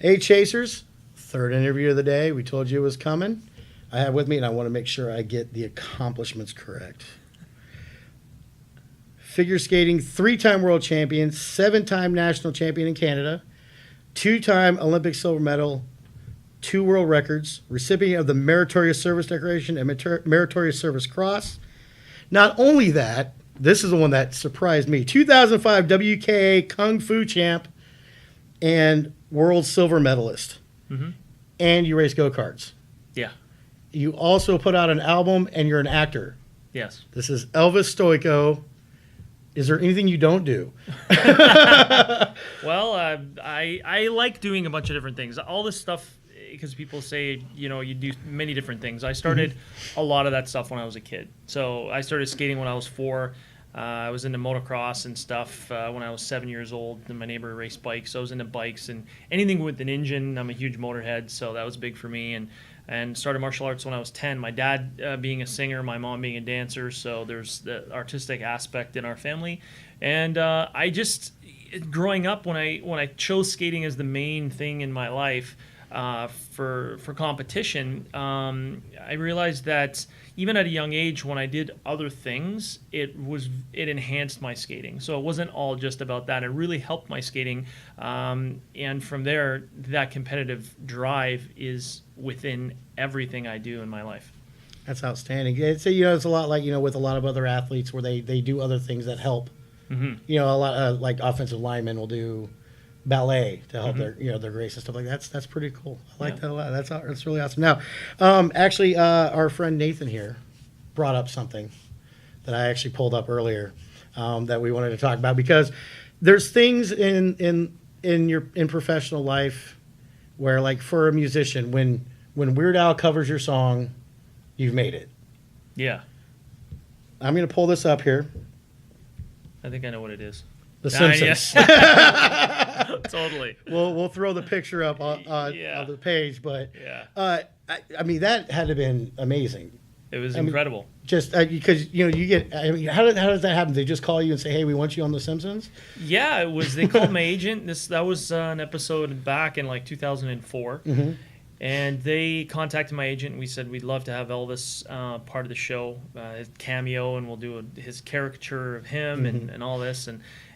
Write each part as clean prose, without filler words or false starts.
Hey, Chasers, third interview of the day. We told you it was coming. I have with me, and I want to make sure I get the accomplishments correct. Figure skating, 3-time world champion, 7-time national champion in Canada, 2-time Olympic silver medal, 2 world records, recipient of the Meritorious Service Decoration and Meritorious Service Cross. Not only that, this is the one that surprised me, 2005 WKA Kung Fu champ and world silver medalist. Mm-hmm. And you race go-karts. Yeah. You also put out an album, and you're an actor. Yes. This is Elvis Stojko. Is there anything you don't do? Well, I like doing a bunch of different things. All this stuff, because people say, you do many different things. I started a lot of that stuff when I was a kid. So I started skating when I was 4. I was into motocross and stuff when I was 7 years old. And my neighbor raced bikes, so I was into bikes and anything with an engine. I'm a huge motorhead, so that was big for me. And started martial arts when I was 10. My dad being a singer, my mom being a dancer, so there's the artistic aspect in our family. And I just, growing up, when I chose skating as the main thing in my life for competition, I realized that even at a young age, when I did other things, it enhanced my skating. So it wasn't all just about that. It really helped my skating. And from there, that competitive drive is within everything I do in my life. That's outstanding. It's a lot like, with a lot of other athletes where they do other things that help. Mm-hmm. A lot of like offensive linemen will do ballet to help their grace and stuff like that. That's pretty cool. I like that a lot. That's really awesome. Now, actually, our friend Nathan here brought up something that I actually pulled up earlier that we wanted to talk about, because there's things in professional life where, like, for a musician, when Weird Al covers your song, you've made it. Yeah. I'm going to pull this up here. I think I know what it is. The Simpsons. Totally. We'll throw the picture up on the page, but I mean, that had to have been amazing. It was incredible. Just because you get. I mean, how does that happen? They just call you and say, "Hey, we want you on The Simpsons." Yeah, it was. They called my agent. That was an episode back in like 2004. Mm-hmm. And they contacted my agent, and we said we'd love to have Elvis part of the show, his cameo, and we'll do his caricature of him and all this.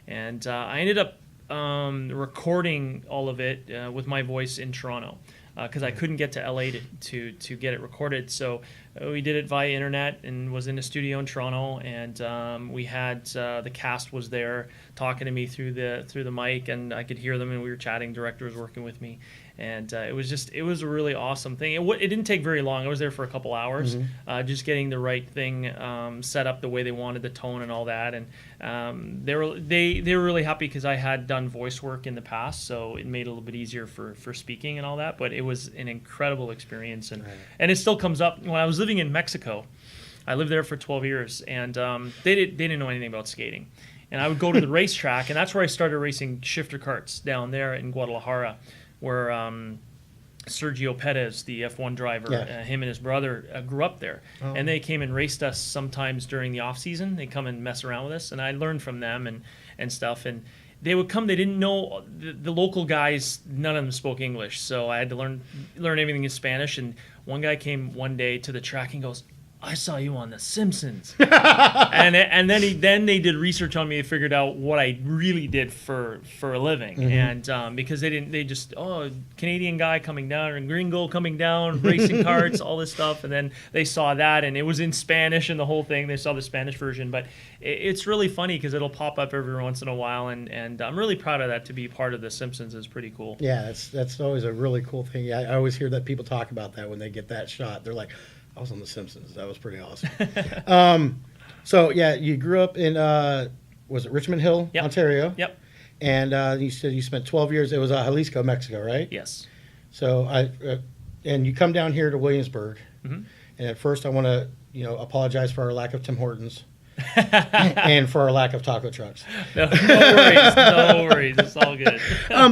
And I ended up recording all of it with my voice in Toronto because I couldn't get to LA to get it recorded. So we did it via internet and was in a studio in Toronto, and we had the cast was there talking to me through the mic, and I could hear them, and we were chatting. Director was working with me. And it was a really awesome thing. It didn't take very long. I was there for a couple hours, just getting the right thing set up the way they wanted, the tone and all that. And they were really happy because I had done voice work in the past, so it made it a little bit easier for speaking and all that. But it was an incredible experience, and it still comes up. When I was living in Mexico, I lived there for 12 years, and they didn't know anything about skating. And I would go to the racetrack, and that's where I started racing shifter karts down there in Guadalajara, where Sergio Perez, the F1 driver, him and his brother grew up there. Oh. And they came and raced us sometimes during the off-season. They'd come and mess around with us, and I learned from them and stuff. And they would come, they didn't know, the local guys, none of them spoke English, so I had to learn everything in Spanish. And one guy came one day to the track and goes, "I saw you on The Simpsons." and then they did research on me and figured out what I really did for a living. And because they just Canadian guy coming down and gringo coming down, racing karts, all this stuff. And then they saw that, and it was in Spanish and the whole thing. They saw the Spanish version, but it's really funny because it'll pop up every once in a while, and I'm really proud of that. To be part of The Simpsons is pretty cool. Yeah, that's always a really cool thing. Yeah, I always hear that people talk about that when they get that shot. They're like, I was on The Simpsons. That was pretty awesome. So, yeah, you grew up in, was it Richmond Hill, Ontario? Yep. And you said you spent 12 years. It was Jalisco, Mexico, right? Yes. So, and you come down here to Williamsburg. Mm-hmm. And at first I want to, apologize for our lack of Tim Hortons and for our lack of taco trucks. No worries. No worries. It's all good.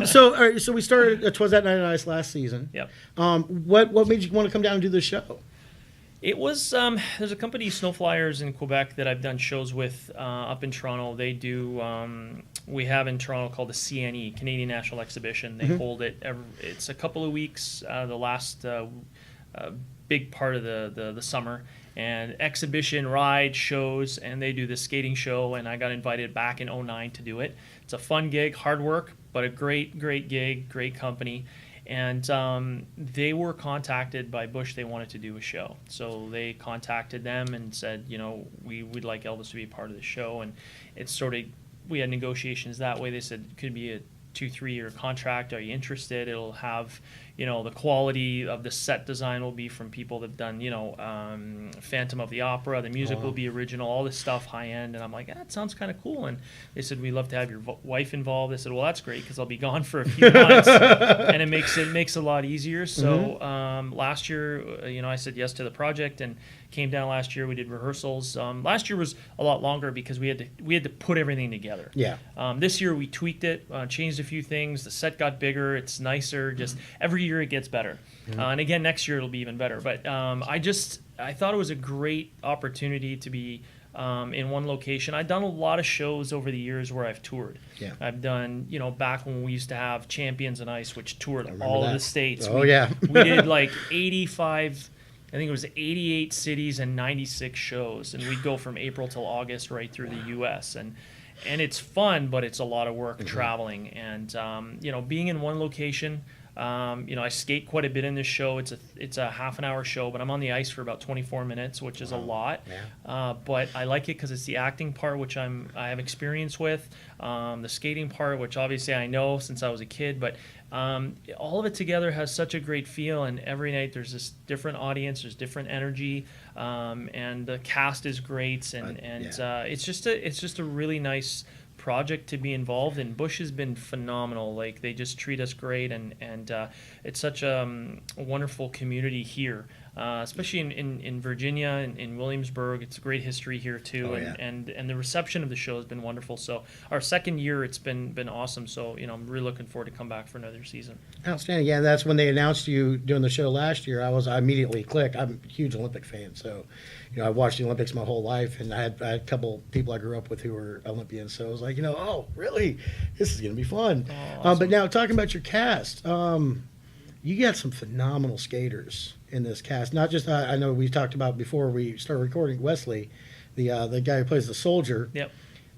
So we started Twas that Night on Ice last season. Yep. What made you want to come down and do this show? It was there's a company, Snow Flyers in Quebec, that I've done shows with up in Toronto. They do we have in Toronto called the CNE, Canadian National Exhibition. They hold it it's a couple of weeks, the last big part of the summer, and exhibition, ride, shows, and they do the skating show, and I got invited back in 2009 to do it. It's a fun gig, hard work, but a great gig, great company. And they were contacted by Busch. They wanted to do a show. So they contacted them and said, we would like Elvis to be a part of the show. And it's sort of, we had negotiations that way. They said it could be a 2-3 year contract. Are you interested? It'll have, the quality of the set design will be from people that've done, Phantom of the Opera. The music will be original, all this stuff, high end. And I'm like, that sounds kind of cool. And they said, we'd love to have your wife involved. I said, well, that's great because I'll be gone for a few months, and it makes it a lot easier. So last year, I said yes to the project and came down last year. We did rehearsals. Last year was a lot longer because we had to put everything together. Yeah. This year we tweaked it, changed a few things. The set got bigger. It's nicer. Just every year it gets better. And again, next year it'll be even better. But I thought it was a great opportunity to be in one location. I've done a lot of shows over the years where I've toured. Yeah. I've done, back when we used to have Champions in Ice, which toured all of the states. Oh, we did like 85. I think it was 88 cities and 96 shows, and we'd go from April till August right through the U.S. and it's fun, but it's a lot of work traveling. And being in one location, I skate quite a bit in this show. It's a half an hour show, but I'm on the ice for about 24 minutes, which is a lot. Yeah. But I like it because it's the acting part, which I have experience with, the skating part, which obviously I know since I was a kid, but all of it together has such a great feel, and every night there's this different audience, there's different energy, and the cast is great, and it's just a really nice project to be involved in. Busch has been phenomenal. Like, they just treat us great, and it's such a wonderful community here, especially in Virginia and in Williamsburg. It's a great history here too, and the reception of the show has been wonderful. So our second year, it's been awesome. So I'm really looking forward to come back for another season. Outstanding. Yeah, that's when they announced you doing the show last year. I immediately clicked. I'm a huge Olympic fan, so I've watched the Olympics my whole life, and I had a couple people I grew up with who were Olympians. So I was like, oh, really? This is going to be fun. Oh, awesome. But now talking about your cast, you got some phenomenal skaters in this cast. Not just I know we talked about before we started recording Wesley, the guy who plays the soldier. Yep.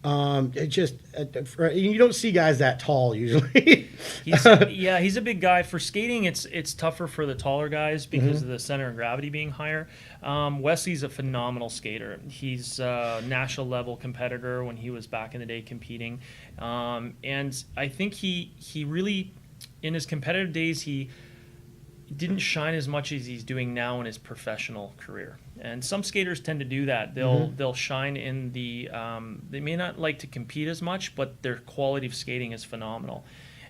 You don't see guys that tall usually. He's a big guy. For skating, it's tougher for the taller guys because of the center of gravity being higher. Wesley's a phenomenal skater. He's a national level competitor when he was back in the day competing, and I think he really, in his competitive days, he didn't shine as much as he's doing now in his professional career. And some skaters tend to do that. They'll shine in the they may not like to compete as much, but their quality of skating is phenomenal.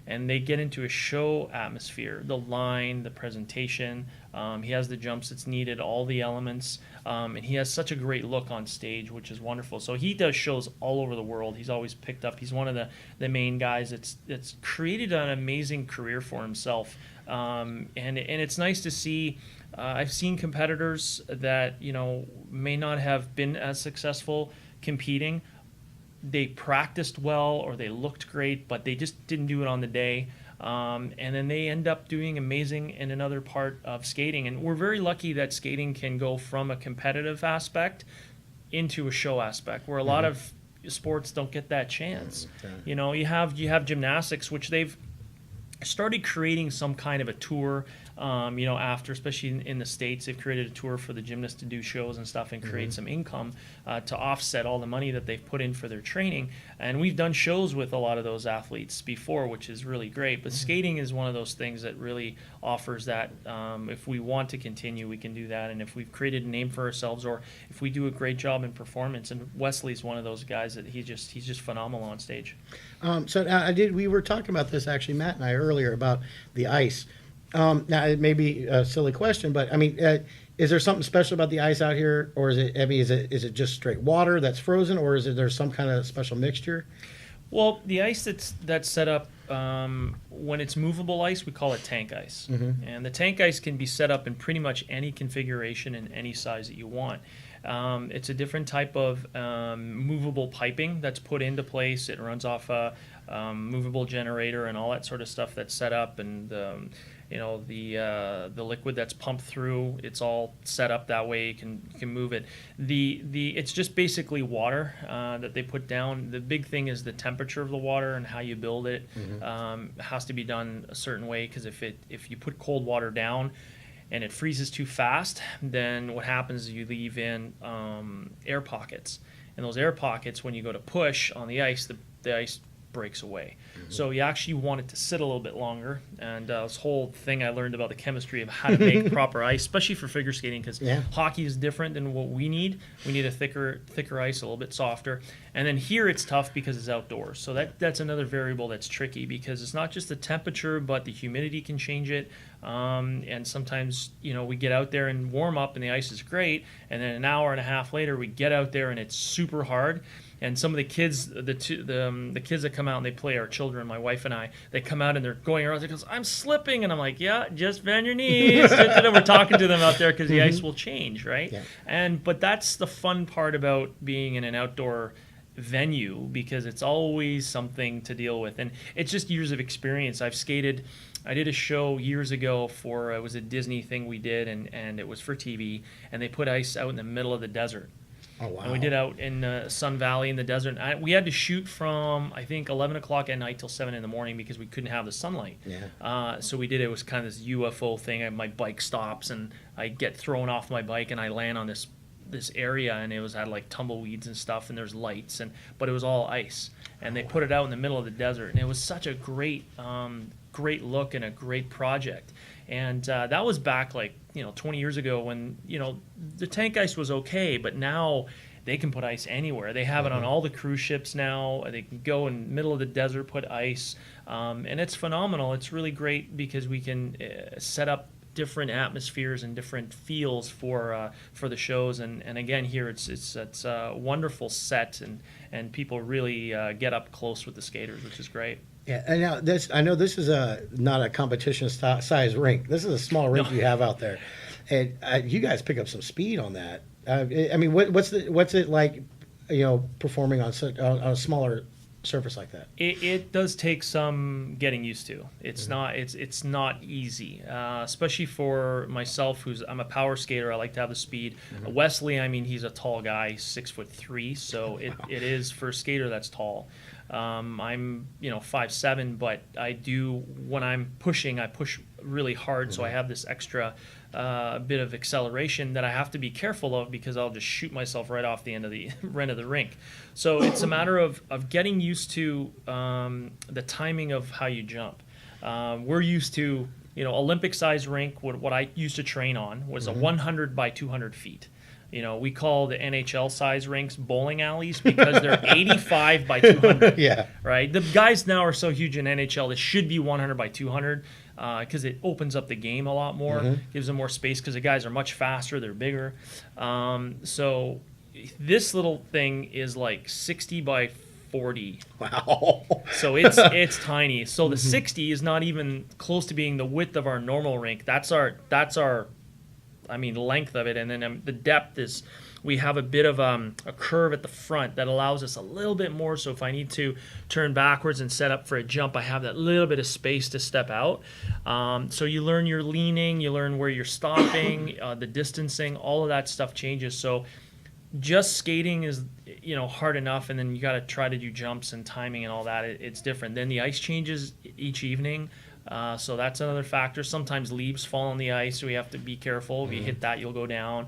And they get into a show atmosphere, the line, the presentation. He has the jumps that's needed, all the elements. And he has such a great look on stage, which is wonderful. So he does shows all over the world. He's always picked up. He's one of the main guys that's created an amazing career for himself. And it's nice to see. I've seen competitors that may not have been as successful competing. They practiced well or they looked great, but they just didn't do it on the day. And then they end up doing amazing in another part of skating. And we're very lucky that skating can go from a competitive aspect into a show aspect, where a lot of sports don't get that chance. You have gymnastics, which they've started creating some kind of a tour, after, especially in the States, they've created a tour for the gymnasts to do shows and stuff and create some income to offset all the money that they've put in for their training. And we've done shows with a lot of those athletes before, which is really great. But skating is one of those things that really offers that. If we want to continue, we can do that. And if we've created a name for ourselves, or if we do a great job in performance, and Wesley's one of those guys that he's just phenomenal on stage. We were talking about this, actually, Matt and I, earlier, about the ice. Now, it may be a silly question, but is there something special about the ice out here, or is it just straight water that's frozen, or is there some kind of special mixture? Well, the ice that's set up when it's movable ice, we call it tank ice. Mm-hmm. And the tank ice can be set up in pretty much any configuration and any size that you want. It's a different type of movable piping that's put into place. It runs off a movable generator and all that sort of stuff that's set up, and the liquid that's pumped through, it's all set up that way. You can move it. It's just basically water that they put down. The big thing is the temperature of the water and how you build it. It has to be done a certain way, because if you put cold water down and it freezes too fast, then what happens is you leave in air pockets. And those air pockets, when you go to push on the ice, the ice breaks away. So you actually want it to sit a little bit longer. And this whole thing I learned about the chemistry of how to make proper ice, especially for figure skating, because hockey is different than what we need. We need a thicker ice, a little bit softer. And then here it's tough because it's outdoors. So that's another variable that's tricky, because it's not just the temperature, but the humidity can change it. And sometimes, we get out there and warm up and the ice is great, and then an hour and a half later we get out there and it's super hard. And some of the kids, the kids that come out and they play, our children, my wife and I, they come out and they're going around. They goes, "I'm slipping," and I'm like, "Yeah, just bend your knees." We're talking to them out there because the ice will change, right? Yeah. But that's the fun part about being in an outdoor venue, because it's always something to deal with, and it's just years of experience. I did a show years ago for it was a Disney thing we did, and it was for TV, and they put ice out in the middle of the desert. Oh, wow. And we did out in Sun Valley in the desert. We had to shoot from, I think, 11 o'clock at night till 7 in the morning because we couldn't have the sunlight. Yeah. So we did, it was kind of this UFO thing. My bike stops and I get thrown off my bike and I land on this area, and it had like tumbleweeds and stuff, and there's lights, but it was all ice. And they put it out in the middle of the desert, and it was such a great look and a great project. And that was back 20 years ago when, the tank ice was okay, but now they can put ice anywhere. They have it on all the cruise ships now. They can go in the middle of the desert, put ice, and it's phenomenal. It's really great because we can set up different atmospheres and different feels for the shows. And again, here it's a wonderful set, and people really get up close with the skaters, which is great. Yeah, and now I know this is not a competition size rink. This is a small rink you have out there, and you guys pick up some speed on that. I mean, what's it like, performing on a smaller surface like that? It does take some getting used to. It's not easy, especially for myself, I'm a power skater. I like to have the speed. Wesley, he's a tall guy, 6'3", so it is for a skater that's tall. I'm 5'7", but when I'm pushing, I push really hard, so I have this extra bit of acceleration that I have to be careful of, because I'll just shoot myself right off the end of the rink. So it's a matter of getting used to the timing of how you jump. We're used to, Olympic size rink. What I used to train on was a 100 by 200 feet. We call the NHL size rinks bowling alleys because they're 85 by 200. Yeah. Right? The guys now are so huge in NHL, it should be 100 by 200 because it opens up the game a lot more, gives them more space because the guys are much faster, they're bigger. So this little thing is like 60 by 40. Wow. So it's tiny. So the 60 is not even close to being the width of our normal rink. That's our length of it, and then the depth is, we have a bit of a curve at the front that allows us a little bit more, so if I need to turn backwards and set up for a jump, I have that little bit of space to step out. So you learn your leaning, you learn where you're stopping, the distancing, all of that stuff changes. So just skating is hard enough, and then you got to try to do jumps and timing and all that. It's different. Then the ice changes each evening. So that's another factor. Sometimes leaves fall on the ice, so we have to be careful. If you hit that, you'll go down.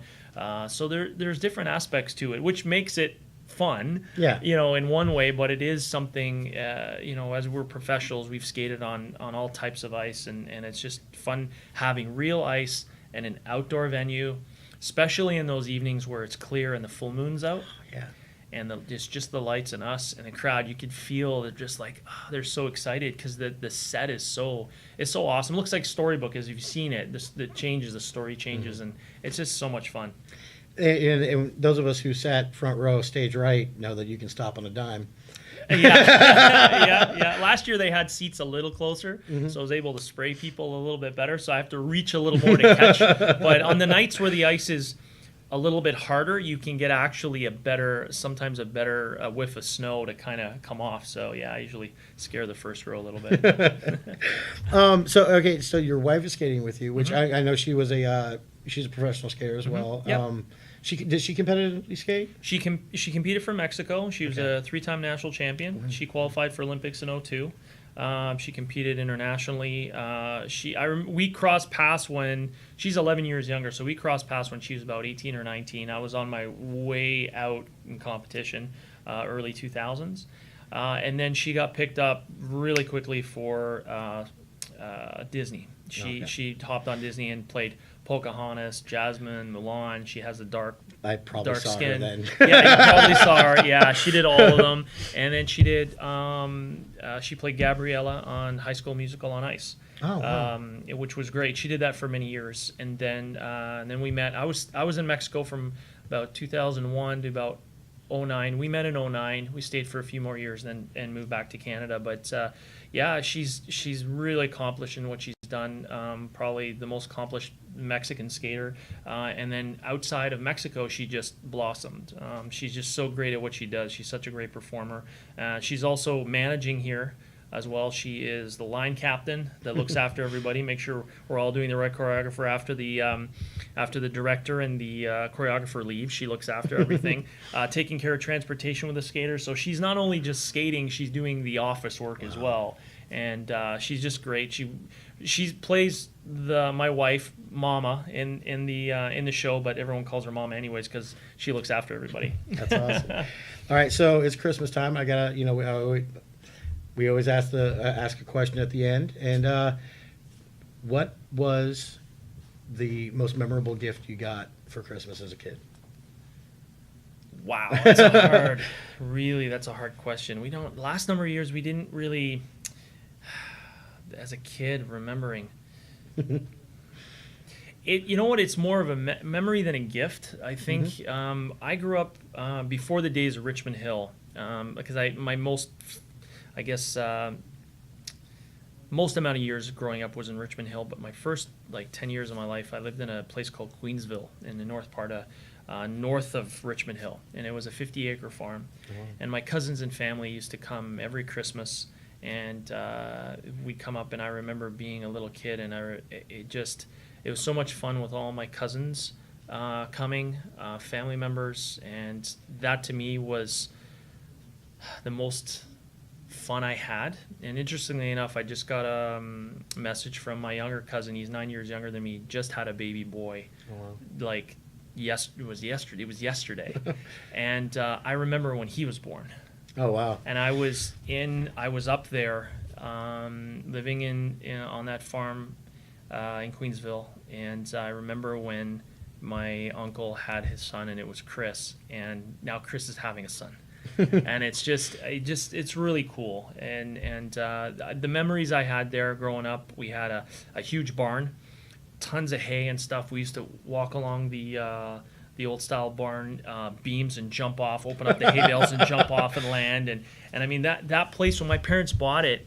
So there's different aspects to it, which makes it fun, in one way, but it is something, as we're professionals, we've skated on all types of ice, and it's just fun having real ice in an outdoor venue, especially in those evenings where it's clear and the full moon's out. Yeah. And it's just the lights and us and the crowd. You could feel they're just like, they're so excited because the set is so awesome. It looks like Storybook, as you've seen it. The story changes, and it's just so much fun. And those of us who sat front row, stage right, know that you can stop on a dime. Yeah. Last year they had seats a little closer, so I was able to spray people a little bit better. So I have to reach a little more to catch. But on the nights where the ice is a little bit harder, you can get actually sometimes a better whiff of snow to kind of come off. So yeah, I usually scare the first row a little bit. So your wife is skating with you, which I know she's a professional skater as well. Yep. Did she competitively skate? She competed for Mexico. She was a 3-time national champion. She qualified for Olympics in 2002. She competed internationally. We crossed paths when she's 11 years younger, so we crossed paths when she was about 18 or 19. I was on my way out in competition, early 2000s, and then she got picked up really quickly for Disney. She hopped on Disney and played Pocahontas, Jasmine, Mulan. She has a dark skin. Her then. Yeah, you probably saw her. Yeah, she did all of them, and then she did. She played Gabriella on High School Musical on Ice. Oh, wow. Which was great. She did that for many years, and then we met. I was in Mexico from about 2001 to about 2009. We met in 2009. We stayed for a few more years, and moved back to Canada. But yeah, she's really accomplished in what she's done. Probably the most accomplished Mexican skater, and then outside of Mexico she just blossomed. She's just so great at what she does. She's such a great performer. She's also managing here as well. She is the line captain that looks after everybody, make sure we're all doing the right choreographer after the director and the choreographer leave. She looks after everything, taking care of transportation with the skaters. So she's not only just skating, she's doing the office work as well. And she's just great. She plays my wife Mama in the show, but everyone calls her Mama anyways because she looks after everybody. That's awesome. All right, so it's Christmas time. I gotta, we always ask a question at the end. And what was the most memorable gift you got for Christmas as a kid? Wow, that's a hard question. Last number of years we didn't really. As a kid, remembering it, you know what? It's more of a memory than a gift. I think I grew up before the days of Richmond Hill, because most amount of years growing up was in Richmond Hill. But my first 10 years of my life, I lived in a place called Queensville in the north part of north of Richmond Hill, and it was a 50-acre farm. And my cousins and family used to come every Christmas. And we'd come up, and I remember being a little kid, and it was so much fun with all my cousins coming, family members, and that to me was the most fun I had. And interestingly enough, I just got a message from my younger cousin. He's 9 years younger than me. Just had a baby boy. Oh, wow. It was yesterday. And I remember when he was born. Oh, wow. And I was up there living on that farm in Queensville, and I remember when my uncle had his son, and it was Chris, and now Chris is having a son. And it's really cool. And the memories I had there growing up, we had a huge barn, tons of hay and stuff. We used to walk along the old style barn beams and jump off, open up the hay bales and jump off and land. And I mean, that place, when my parents bought it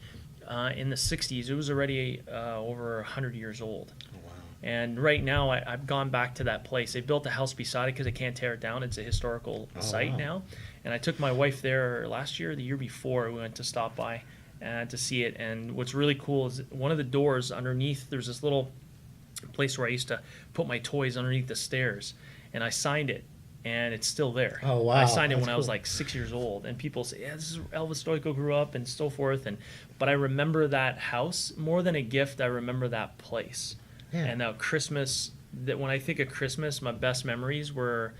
in the 60s, it was already over 100 years old. Oh, wow. And right now I've gone back to that place. They built a house beside it because they can't tear it down. It's a historical site now. And I took my wife there last year, the year before. We went to stop by to see it. And what's really cool is one of the doors underneath, there's this little place where I used to put my toys underneath the stairs. And I signed it, and it's still there. Oh, wow. I signed it when I was 6 years old. And people say, yeah, this is where Elvis Stojko grew up and so forth. But I remember that house. More than a gift, I remember that place. Yeah. And now Christmas, when I think of Christmas, my best memories were,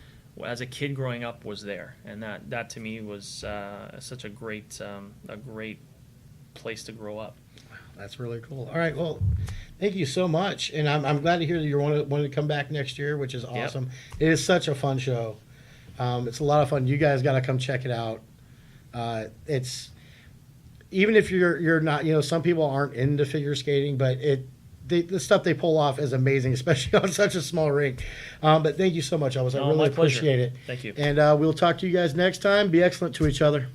as a kid growing up, was there. And that to me was such a great place to grow up. That's really cool. All right, well, thank you so much, and I'm glad to hear that you wanted to come back next year, which is awesome. Yep. It is such a fun show. It's a lot of fun. You guys got to come check it out. It's even if you're not, some people aren't into figure skating, but the stuff they pull off is amazing, especially on such a small rink. But thank you so much, Elvis. I really appreciate it. Thank you. And we'll talk to you guys next time. Be excellent to each other.